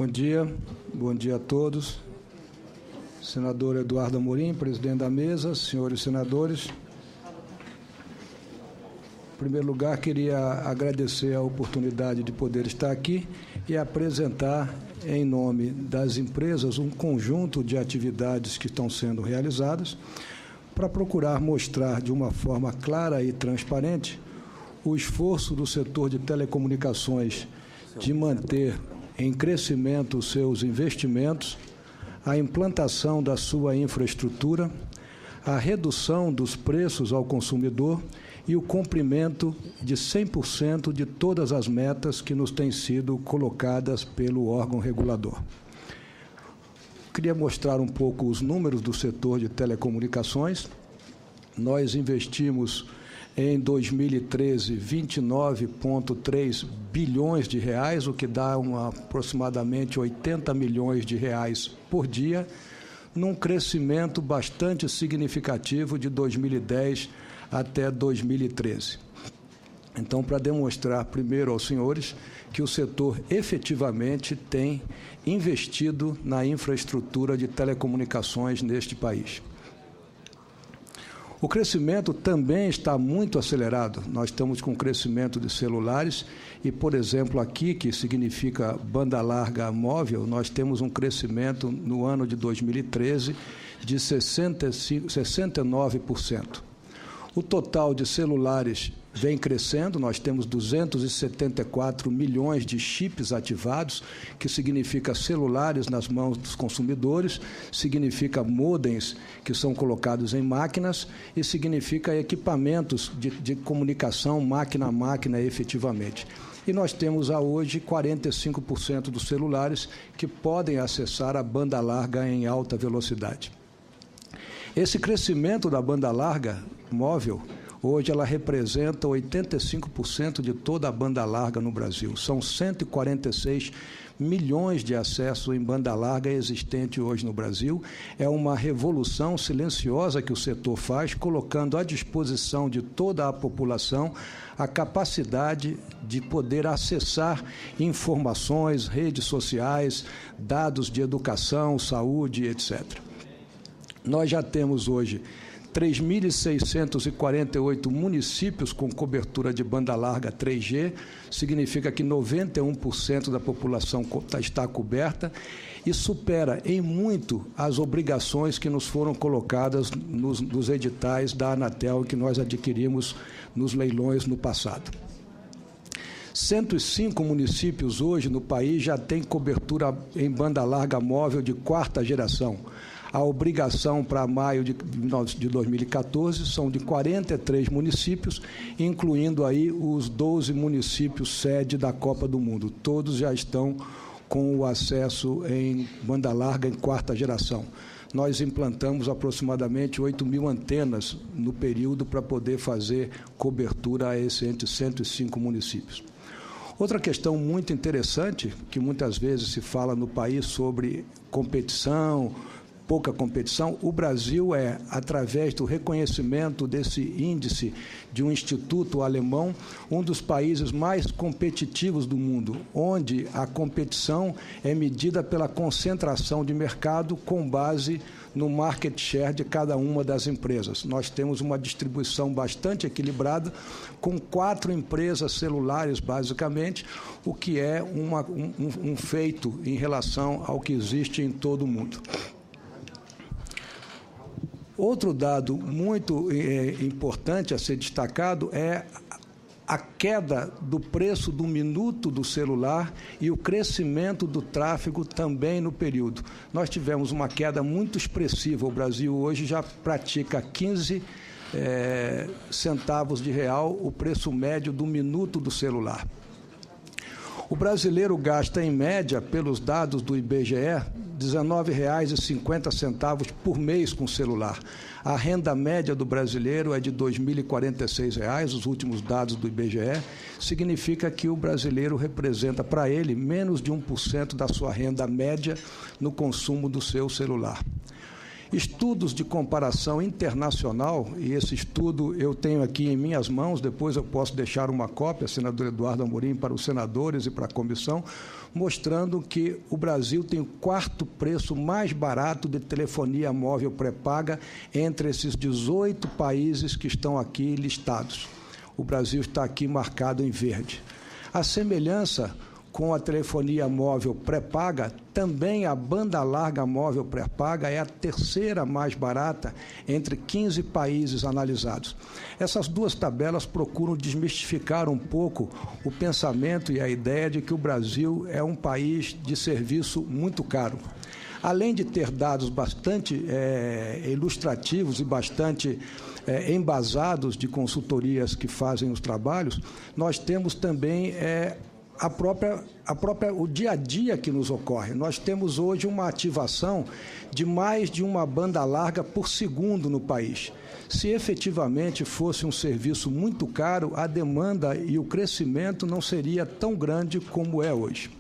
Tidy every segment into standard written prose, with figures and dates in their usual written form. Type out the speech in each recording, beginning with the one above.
Bom dia a todos. Senador Eduardo Amorim, presidente da mesa, senhores senadores. Em primeiro lugar, queria agradecer a oportunidade de poder estar aqui e apresentar, em nome das empresas, um conjunto de atividades que estão sendo realizadas para procurar mostrar de uma forma clara e transparente o esforço do setor de telecomunicações de manter em crescimento os seus investimentos, a implantação da sua infraestrutura, a redução dos preços ao consumidor e o cumprimento de 100% de todas as metas que nos têm sido colocadas pelo órgão regulador. Queria mostrar um pouco os números do setor de telecomunicações. Nós investimos em 2013, 29,3 bilhões de reais, o que dá aproximadamente 80 milhões de reais por dia, num crescimento bastante significativo de 2010 até 2013. Então, para demonstrar primeiro aos senhores que o setor efetivamente tem investido na infraestrutura de telecomunicações neste país. O crescimento também está muito acelerado. Nós estamos com crescimento de celulares e, por exemplo, aqui, que significa banda larga móvel, nós temos um crescimento no ano de 2013 de 69%. O total de celulares vem crescendo, nós temos 274 milhões de chips ativados, que significa celulares nas mãos dos consumidores, significa modems que são colocados em máquinas e significa equipamentos de comunicação máquina a máquina efetivamente. E nós temos hoje 45% dos celulares que podem acessar a banda larga em alta velocidade. Esse crescimento da banda larga móvel, hoje ela representa 85% de toda a banda larga no Brasil. São 146 milhões de acessos em banda larga existente hoje no Brasil. É uma revolução silenciosa que o setor faz, colocando à disposição de toda a população a capacidade de poder acessar informações, redes sociais, dados de educação, saúde, etc. Nós já temos hoje 3.648 municípios com cobertura de banda larga 3G, significa que 91% da população está coberta e supera em muito as obrigações que nos foram colocadas nos editais da Anatel que nós adquirimos nos leilões no passado. 105 municípios hoje no país já têm cobertura em banda larga móvel de quarta geração. A obrigação para maio de 2014 são de 43 municípios, incluindo aí os 12 municípios sede da Copa do Mundo. Todos já estão com o acesso em banda larga em quarta geração. Nós implantamos aproximadamente 8.000 antenas no período para poder fazer cobertura a entre 105 municípios. Outra questão muito interessante, que muitas vezes se fala no país sobre competição, pouca competição, o Brasil através do reconhecimento desse índice de um instituto alemão, um dos países mais competitivos do mundo, onde a competição é medida pela concentração de mercado com base no market share de cada uma das empresas. Nós temos uma distribuição bastante equilibrada, com 4 empresas celulares, basicamente, o que é um feito em relação ao que existe em todo o mundo. Outro dado muito importante a ser destacado é a queda do preço do minuto do celular e o crescimento do tráfego também no período. Nós tivemos uma queda muito expressiva. O Brasil hoje já pratica 15 centavos de real o preço médio do minuto do celular. O brasileiro gasta, em média, pelos dados do IBGE, R$ 19,50 por mês com celular. A renda média do brasileiro é de R$ 2.046, os últimos dados do IBGE. Significa que o brasileiro representa para ele menos de 1% da sua renda média no consumo do seu celular. Estudos de comparação internacional, e esse estudo eu tenho aqui em minhas mãos, depois eu posso deixar uma cópia, senador Eduardo Amorim, para os senadores e para a comissão, mostrando que o Brasil tem o 4º preço mais barato de telefonia móvel pré-paga entre esses 18 países que estão aqui listados. O Brasil está aqui marcado em verde. A semelhança com a telefonia móvel pré-paga, também a banda larga móvel pré-paga é a 3ª mais barata entre 15 países analisados. Essas duas tabelas procuram desmistificar um pouco o pensamento e a ideia de que o Brasil é um país de serviço muito caro. Além de ter dados bastante ilustrativos e bastante embasados de consultorias que fazem os trabalhos, nós temos também o dia a dia que nos ocorre. Nós temos hoje uma ativação de mais de uma banda larga por segundo no país. Se efetivamente fosse um serviço muito caro, a demanda e o crescimento não seria tão grande como é hoje.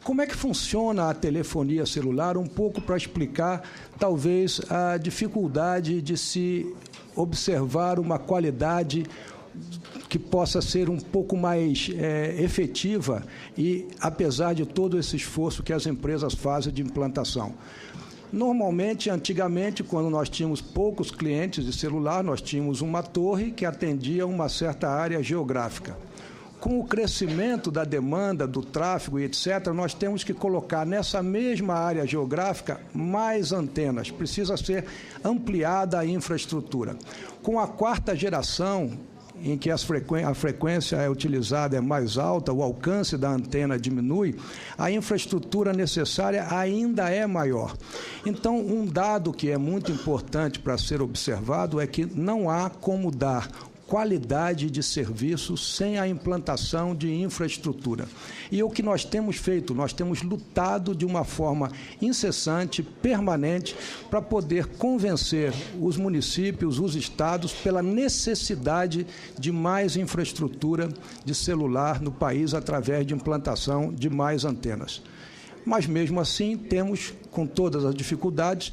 Como é que funciona a telefonia celular? Um pouco para explicar, talvez, a dificuldade de se observar uma qualidade que possa ser um pouco mais efetiva e, apesar de todo esse esforço que as empresas fazem de implantação. Normalmente, antigamente, quando nós tínhamos poucos clientes de celular, nós tínhamos uma torre que atendia uma certa área geográfica. Com o crescimento da demanda, do tráfego e etc., nós temos que colocar nessa mesma área geográfica mais antenas. Precisa ser ampliada a infraestrutura. Com a 4ª geração, em que a frequência utilizada é mais alta, o alcance da antena diminui, a infraestrutura necessária ainda é maior. Então, um dado que é muito importante para ser observado é que não há como dar qualidade de serviço sem a implantação de infraestrutura. E o que nós temos feito? Nós temos lutado de uma forma incessante, permanente, para poder convencer os municípios, os estados, pela necessidade de mais infraestrutura de celular no país através de implantação de mais antenas. Mas, mesmo assim, temos, com todas as dificuldades,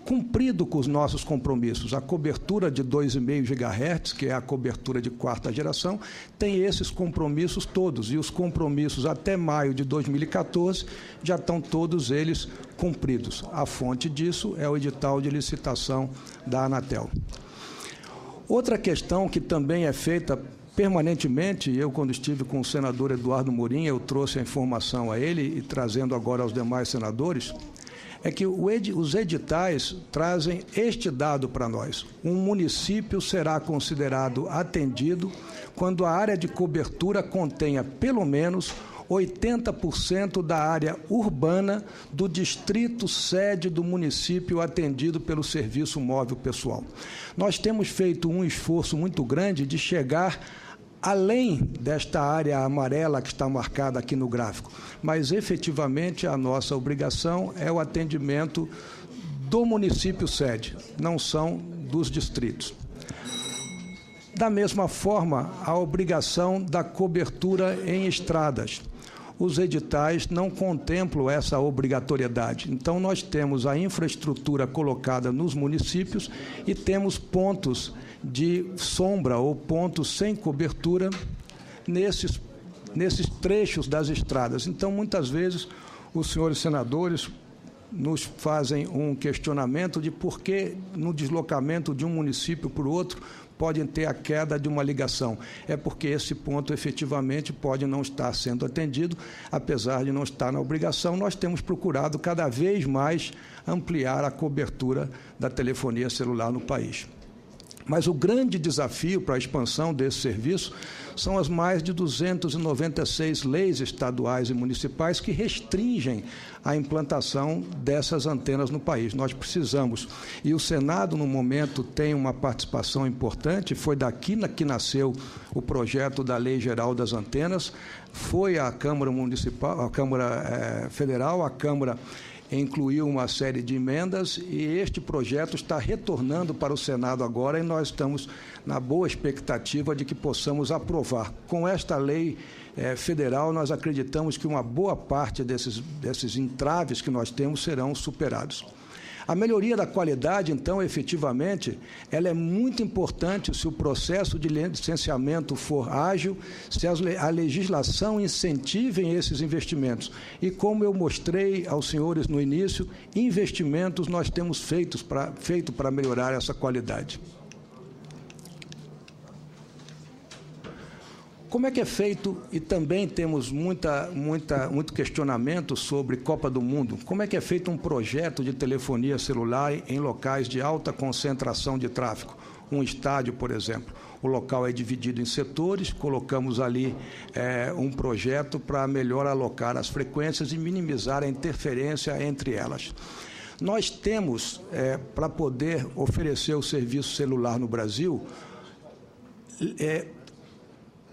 cumprido com os nossos compromissos. A cobertura de 2,5 GHz, que é a cobertura de 4ª geração, tem esses compromissos todos, e os compromissos até maio de 2014 já estão todos eles cumpridos. A fonte disso é o edital de licitação da Anatel. Outra questão que também é feita permanentemente, eu, quando estive com o senador Eduardo Amorim, eu trouxe a informação a ele e trazendo agora aos demais senadores, é que os editais trazem este dado para nós. Um município será considerado atendido quando a área de cobertura contenha pelo menos 80% da área urbana do distrito sede do município atendido pelo serviço móvel pessoal. Nós temos feito um esforço muito grande de chegar além desta área amarela que está marcada aqui no gráfico, mas efetivamente a nossa obrigação é o atendimento do município sede, não são dos distritos. Da mesma forma, a obrigação da cobertura em estradas. Os editais não contemplam essa obrigatoriedade. Então, nós temos a infraestrutura colocada nos municípios e temos pontos de sombra ou pontos sem cobertura nesses trechos das estradas. Então, muitas vezes, os senhores senadores nos fazem um questionamento de por que, no deslocamento de um município para o outro, podem ter a queda de uma ligação. É porque esse ponto, efetivamente, pode não estar sendo atendido, apesar de não estar na obrigação. Nós temos procurado cada vez mais ampliar a cobertura da telefonia celular no país. Mas o grande desafio para a expansão desse serviço são as mais de 296 leis estaduais e municipais que restringem a implantação dessas antenas no país. Nós precisamos, e o Senado, no momento, tem uma participação importante, foi daqui que nasceu o projeto da Lei Geral das Antenas, foi a Câmara Municipal, a Câmara Federal, a Câmara incluiu uma série de emendas e este projeto está retornando para o Senado agora e nós estamos na boa expectativa de que possamos aprovar. Com esta lei federal, nós acreditamos que uma boa parte desses entraves que nós temos serão superados. A melhoria da qualidade, então, efetivamente, ela é muito importante se o processo de licenciamento for ágil, se a legislação incentive esses investimentos. E, como eu mostrei aos senhores no início, investimentos nós temos feito para melhorar essa qualidade. Como é que é feito, e também temos muito questionamento sobre Copa do Mundo, como é que é feito um projeto de telefonia celular em locais de alta concentração de tráfego? Um estádio, por exemplo. O local é dividido em setores, colocamos ali um projeto para melhor alocar as frequências e minimizar a interferência entre elas. Nós temos, para poder oferecer o serviço celular no Brasil,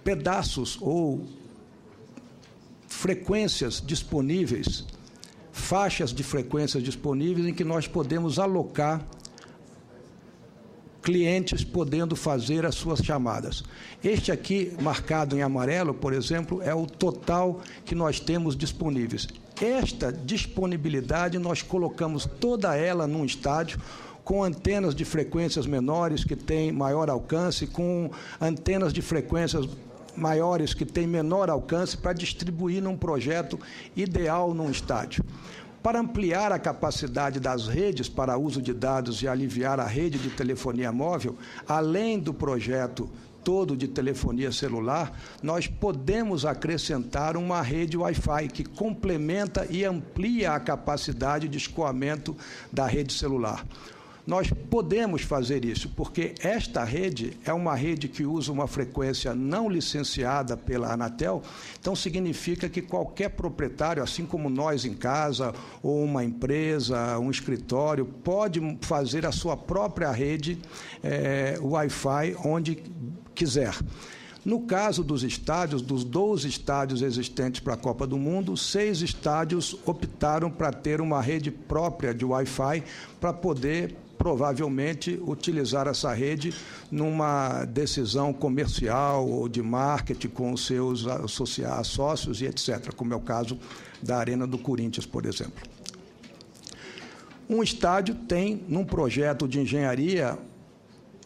pedaços ou frequências disponíveis, faixas de frequências disponíveis em que nós podemos alocar clientes podendo fazer as suas chamadas. Este aqui, marcado em amarelo, por exemplo, é o total que nós temos disponíveis. Esta disponibilidade nós colocamos toda ela num estádio, com antenas de frequências menores que têm maior alcance, com antenas de frequências maiores que têm menor alcance, para distribuir num projeto ideal num estádio. Para ampliar a capacidade das redes para uso de dados e aliviar a rede de telefonia móvel, além do projeto todo de telefonia celular, nós podemos acrescentar uma rede Wi-Fi que complementa e amplia a capacidade de escoamento da rede celular. Nós podemos fazer isso, porque esta rede é uma rede que usa uma frequência não licenciada pela Anatel, então significa que qualquer proprietário, assim como nós em casa, ou uma empresa, um escritório, pode fazer a sua própria rede Wi-Fi onde quiser. No caso dos estádios, dos 12 estádios existentes para a Copa do Mundo, 6 estádios optaram para ter uma rede própria de Wi-Fi para poder provavelmente utilizar essa rede numa decisão comercial ou de marketing com os seus sócios e etc., como é o caso da Arena do Corinthians, por exemplo. Um estádio tem, num projeto de engenharia,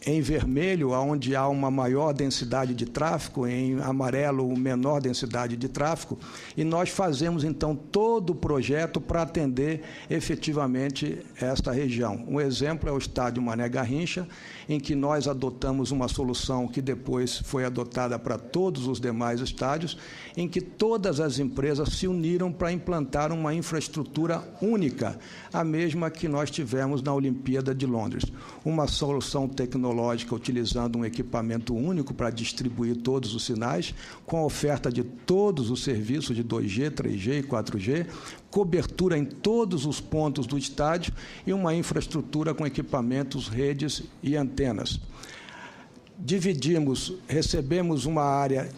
em vermelho, onde há uma maior densidade de tráfego, em amarelo, menor densidade de tráfego, e nós fazemos, então, todo o projeto para atender efetivamente esta região. Um exemplo é o estádio Mané Garrincha, em que nós adotamos uma solução que depois foi adotada para todos os demais estádios, em que todas as empresas se uniram para implantar uma infraestrutura única, a mesma que nós tivemos na Olimpíada de Londres. Uma solução tecnológica utilizando um equipamento único para distribuir todos os sinais, com a oferta de todos os serviços de 2G, 3G e 4G, cobertura em todos os pontos do estádio e uma infraestrutura com equipamentos, redes e antenas. Recebemos uma área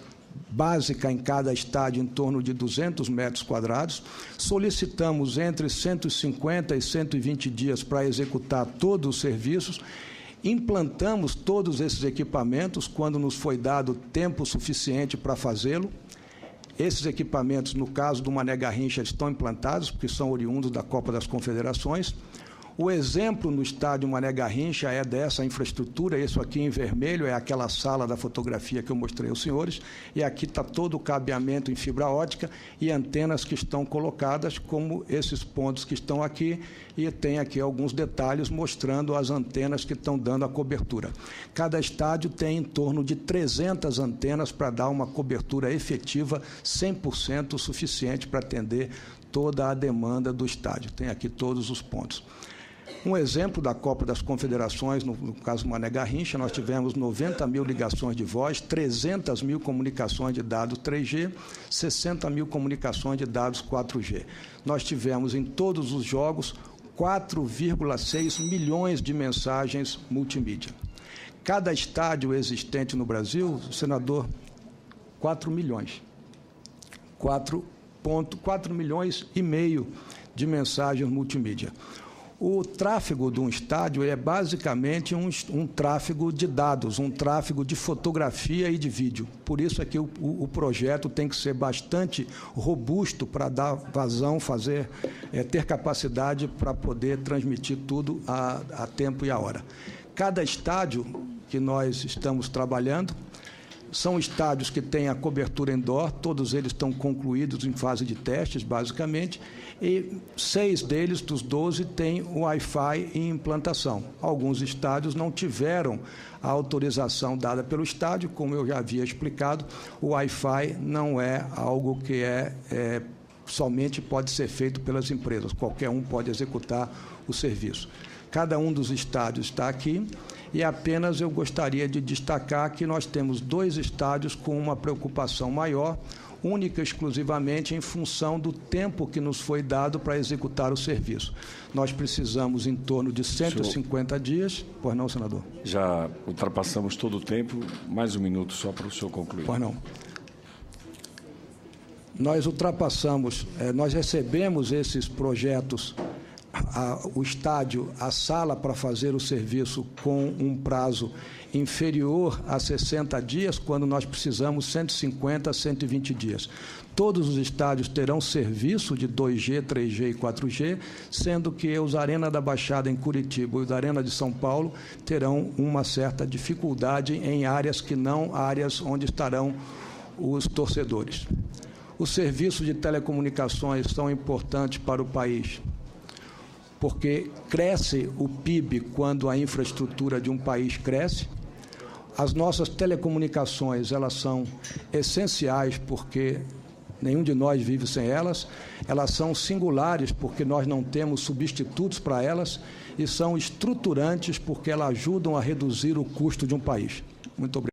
básica em cada estádio em torno de 200 metros quadrados, solicitamos entre 150 e 120 dias para executar todos os serviços, implantamos todos esses equipamentos quando nos foi dado tempo suficiente para fazê-lo. Esses equipamentos, no caso do Mané Garrincha, estão implantados, porque são oriundos da Copa das Confederações. O exemplo no estádio Mané Garrincha é dessa infraestrutura. Isso aqui em vermelho é aquela sala da fotografia que eu mostrei aos senhores, e aqui está todo o cabeamento em fibra ótica e antenas que estão colocadas, como esses pontos que estão aqui, e tem aqui alguns detalhes mostrando as antenas que estão dando a cobertura. Cada estádio tem em torno de 300 antenas para dar uma cobertura efetiva 100% suficiente para atender toda a demanda do estádio. Tem aqui todos os pontos. Um exemplo da Copa das Confederações, no caso Mané Garrincha, nós tivemos 90 mil ligações de voz, 300 mil comunicações de dados 3G, 60 mil comunicações de dados 4G. Nós tivemos em todos os jogos 4,6 milhões de mensagens multimídia. Cada estádio existente no Brasil, senador, 4 milhões. 4,4 milhões e meio de mensagens multimídia. O tráfego de um estádio é basicamente um tráfego de dados, um tráfego de fotografia e de vídeo. Por isso é que o projeto tem que ser bastante robusto para dar vazão, ter capacidade para poder transmitir tudo a tempo e a hora. Cada estádio que nós estamos trabalhando são estádios que têm a cobertura indoor, todos eles estão concluídos em fase de testes, basicamente, e 6 deles, dos 12, têm o Wi-Fi em implantação. Alguns estádios não tiveram a autorização dada pelo estádio, como eu já havia explicado, o Wi-Fi não é algo que somente pode ser feito pelas empresas, qualquer um pode executar o serviço. Cada um dos estádios está aqui e apenas eu gostaria de destacar que nós temos 2 estádios com uma preocupação maior, única e exclusivamente em função do tempo que nos foi dado para executar o serviço. Nós precisamos em torno de 150 dias. Pois não, senador? Já ultrapassamos todo o tempo. Mais um minuto só para o senhor concluir. Pois não. Nós nós recebemos esses projetos, o estádio, a sala para fazer o serviço com um prazo inferior a 60 dias, quando nós precisamos 150 a 120 dias. Todos os estádios terão serviço de 2G, 3G e 4G, sendo que os Arena da Baixada em Curitiba e os Arena de São Paulo terão uma certa dificuldade em áreas que não áreas onde estarão os torcedores. Os serviços de telecomunicações são importantes para o país, porque cresce o PIB quando a infraestrutura de um país cresce. As nossas telecomunicações, elas são essenciais porque nenhum de nós vive sem elas. Elas são singulares porque nós não temos substitutos para elas e são estruturantes porque elas ajudam a reduzir o custo de um país. Muito obrigado.